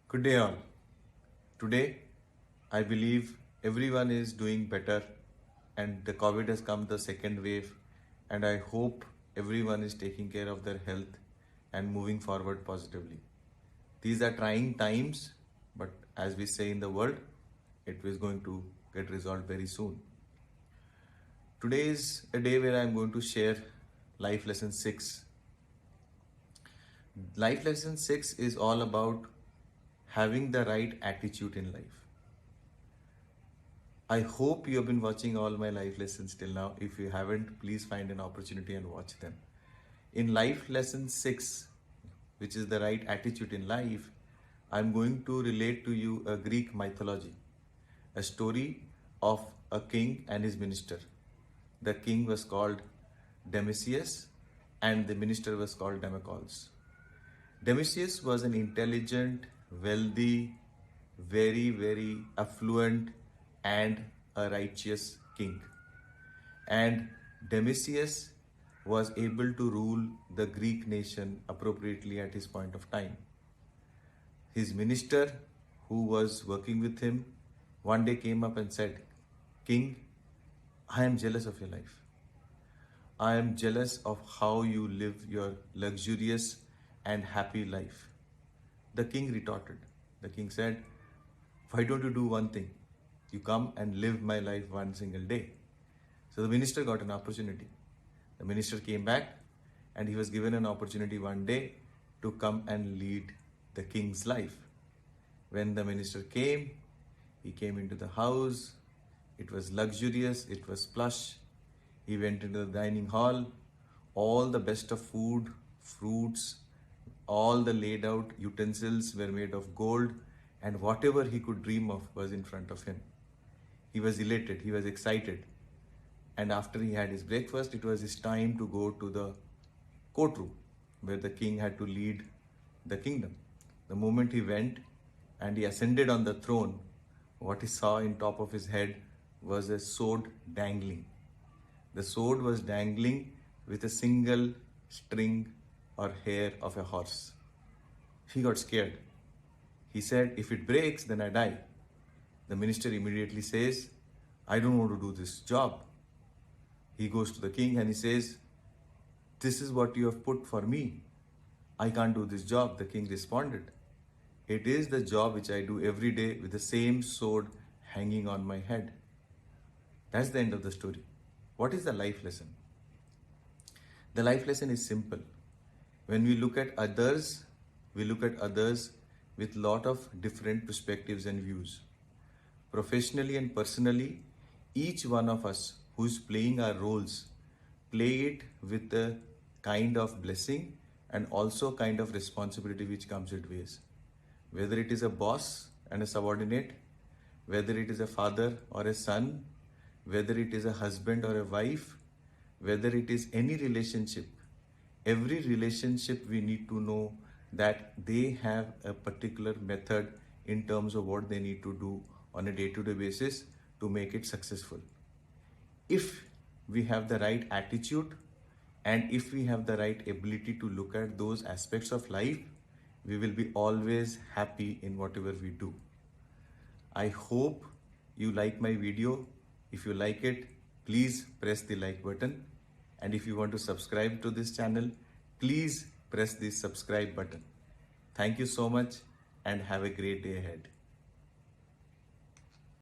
Good day, all. Today, I believe everyone is doing better, and the COVID has come the second wave, and I hope everyone is taking care of their health and moving forward positively. These are trying times, but as we say in the world, it is going to get resolved very soon. Today is a day where I am going to share life lesson 6. Life lesson 6 is all about having the right attitude in life. I hope you have been watching all my life lessons till now. If you haven't, please find an opportunity and watch them. In life lesson 6, which is the right attitude in life, I'm going to relate to you a Greek mythology, a story of a king and his minister. The king was called Demisius and the minister was called Democles. Demisius was an intelligent, wealthy, very affluent and a righteous king. And Demisius was able to rule the Greek nation appropriately at his point of time. His minister, who was working with him, one day came up and said, "King, I am jealous of your life. I am jealous of how you live your luxurious and happy life." The king retorted. The king said, "Why don't you do one thing? You come and live my life one single day." So the minister got an opportunity. The minister came back and he was given an opportunity one day to come and lead the king's life. When the minister came, he came into the house. It was luxurious, it was plush. He went into the dining hall. All the best of food, fruits, all the laid out utensils were made of gold, and whatever he could dream of was in front of him. He was elated, he was excited. And after he had his breakfast, it was his time to go to the courtroom where the king had to lead the kingdom. The moment he went and he ascended on the throne, what he saw in top of his head was a sword dangling. The sword was dangling with a single string or hair of a horse. He got scared. He said, "If it breaks, then I die." The minister immediately says, "I don't want to do this job." He goes to the king and he says, "This is what you have put for me. I can't do this job." The king responded, "It is the job which I do every day with the same sword hanging on my head." That's the end of the story. What is the life lesson? The life lesson is simple. When we look at others with lot of different perspectives and views. Professionally and personally, each one of us who is playing our roles, play it with a kind of blessing and also kind of responsibility which comes with ways. Whether it is a boss and a subordinate, whether it is a father or a son, whether it is a husband or a wife, whether it is any relationship, every relationship we need to know that they have a particular method in terms of what they need to do on a day-to-day basis to make it successful. If we have the right attitude and if we have the right ability to look at those aspects of life, we will be always happy in whatever we do. I hope you like my video. If you like it, please press the like button. And if you want to subscribe to this channel, please press the subscribe button. Thank you so much and have a great day ahead.